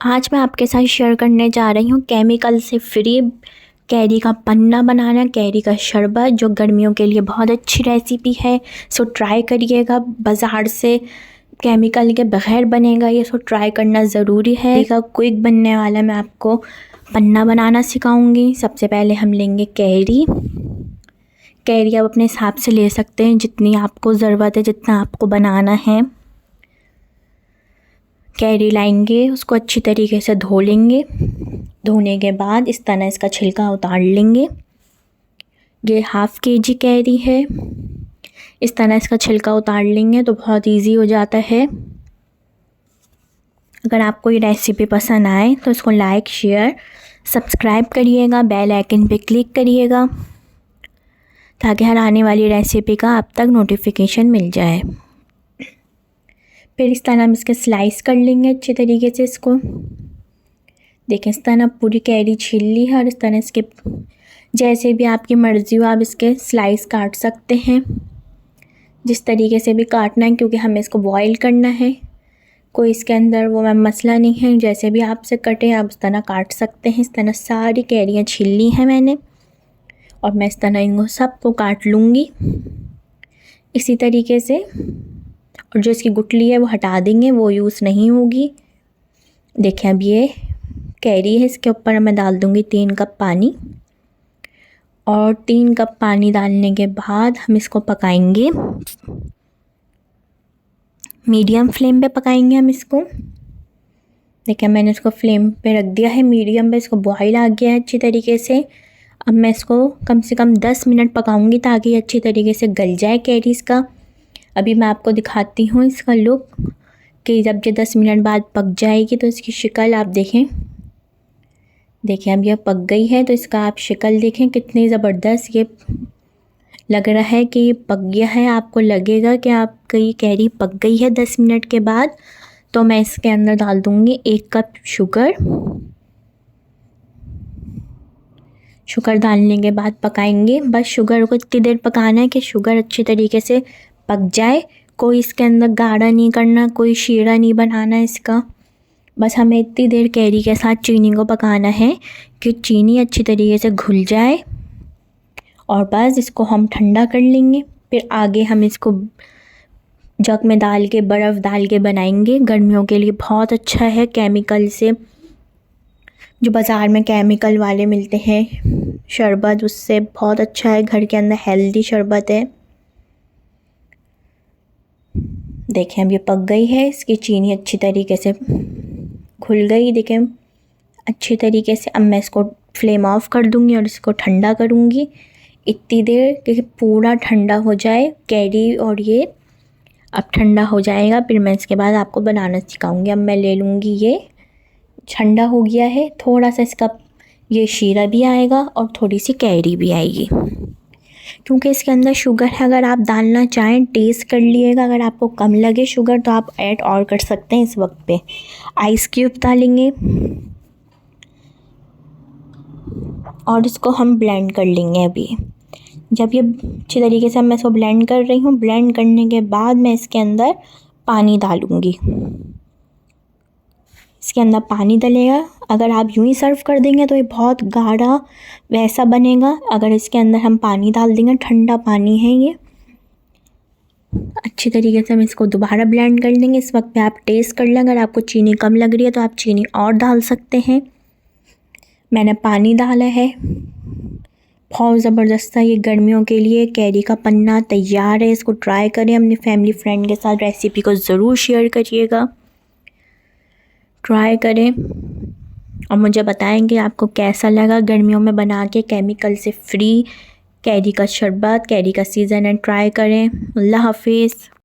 आज मैं आपके साथ शेयर करने जा रही हूँ केमिकल से फ्री कैरी का पन्ना बनाना, कैरी का शरबत, जो गर्मियों के लिए बहुत अच्छी रेसिपी है। सो ट्राई करिएगा। बाज़ार से केमिकल के बगैर बनेगा ये, सो ट्राई करना ज़रूरी है। इसका क्विक बनने वाला मैं आपको पन्ना बनाना सिखाऊंगी। सबसे पहले हम लेंगे कैरी। कैरी आप अपने हिसाब से ले सकते हैं, जितनी आपको ज़रूरत है, जितना आपको बनाना है। कैरी लाएंगे, उसको अच्छी तरीके से धो लेंगे। धोने के बाद इस तरह इसका छिलका उतार लेंगे। ये 1/2 kg कैरी है। इस तरह इसका छिलका उतार लेंगे तो बहुत इजी हो जाता है। अगर आपको ये रेसिपी पसंद आए तो इसको लाइक, शेयर, सब्सक्राइब करिएगा। बेल आइकन पे क्लिक करिएगा ताकि हर आने वाली रेसिपी का आप तक नोटिफिकेशन मिल जाए। फिर इस तरह हम इसके स्लाइस कर लेंगे अच्छे तरीके से। इसको देखें, इस तरह पूरी कैरी छील ली है और इस तरह इसके जैसे भी आपकी मर्ज़ी हो आप इसके स्लाइस काट सकते हैं, जिस तरीके से भी काटना है, क्योंकि हमें इसको बॉईल करना है। कोई इसके अंदर वो मसला नहीं है, जैसे भी आपसे कटे आप उस तरह काट सकते हैं। इस तरह सारी कैरियाँ छील ली हैं मैंने और मैं इस तरह इनको सबको काट लूँगी इसी तरीके से। और जो इसकी गुठली है वो हटा देंगे, वो यूज़ नहीं होगी। देखिए अब ये कैरी है, इसके ऊपर मैं डाल दूँगी 3 कप पानी। और 3 कप पानी डालने के बाद हम इसको पकाएंगे, मीडियम फ्लेम पे पकाएंगे हम इसको। देखिए मैंने इसको फ्लेम पे रख दिया है मीडियम पे, इसको बॉईल आ गया है अच्छी तरीके से। अब मैं इसको कम से कम 10 मिनट पकाऊंगी ताकि ये अच्छी तरीके से गल जाए कैरी इसका। अभी मैं आपको दिखाती हूँ इसका लुक कि जब ये 10 मिनट बाद पक जाएगी तो इसकी शक्ल आप देखें। देखिए अब यह पक गई है तो इसका आप शक्ल देखें कितनी ज़बरदस्त ये लग रहा है कि ये पक गया है। आपको लगेगा कि आपकी कैरी पक गई है 10 मिनट के बाद। तो मैं इसके अंदर डाल दूँगी 1 कप शुगर। शुगर डालने के बाद पकाएंगे। बस शुगर को इतनी देर पकाना है कि शुगर अच्छी तरीके से पक जाए। कोई इसके अंदर गाढ़ा नहीं करना, कोई शीरा नहीं बनाना इसका। बस हमें इतनी देर कैरी के साथ चीनी को पकाना है कि चीनी अच्छी तरीके से घुल जाए। और बस इसको हम ठंडा कर लेंगे। फिर आगे हम इसको जग में डाल के, बर्फ़ डाल के बनाएंगे। गर्मियों के लिए बहुत अच्छा है। केमिकल से, जो बाज़ार में केमिकल वाले मिलते हैं शरबत, उससे बहुत अच्छा है। घर के अंदर हेल्दी शरबत है। देखें अब ये पक गई है, इसकी चीनी अच्छी तरीके से घुल गई। देखें अच्छी तरीके से। अब मैं इसको फ्लेम ऑफ कर दूँगी और इसको ठंडा करूँगी इतनी देर कि पूरा ठंडा हो जाए कैरी। और ये अब ठंडा हो जाएगा, फिर मैं इसके बाद आपको बनाना सिखाऊंगी। अब मैं ले लूँगी, ये ठंडा हो गया है। थोड़ा सा इसका ये शीरा भी आएगा और थोड़ी सी कैरी भी आएगी, क्योंकि इसके अंदर शुगर है। अगर आप डालना चाहें टेस्ट कर लीजिएगा, अगर आपको कम लगे शुगर तो आप ऐड और कर सकते हैं। इस वक्त पे आइस क्यूब डालेंगे और इसको हम ब्लेंड कर लेंगे। अभी जब ये अच्छी तरीके से मैं इसको ब्लेंड कर रही हूँ, ब्लेंड करने के बाद मैं इसके अंदर पानी डालूँगी। इसके अंदर पानी डलेगा। अगर आप यूँ ही सर्व कर देंगे तो ये बहुत गाढ़ा वैसा बनेगा। अगर इसके अंदर हम पानी डाल देंगे, ठंडा पानी है ये, अच्छी तरीके से हम इसको दोबारा ब्लेंड कर लेंगे। इस वक्त पे आप टेस्ट कर लें, अगर आपको चीनी कम लग रही है तो आप चीनी और डाल सकते हैं। मैंने पानी डाला है। बहुत ज़बरदस्त है ये गर्मियों के लिए। कैरी का पन्ना तैयार है। इसको ट्राई करें, अपनी फैमिली फ्रेंड के साथ रेसिपी को ज़रूर शेयर करिएगा। ट्राई करें और मुझे बताएं कि आपको कैसा लगा गर्मियों में बना के केमिकल से फ्री कैरी का शरबत। कैरी का सीज़न है, ट्राई करें। अल्लाह हाफिज़।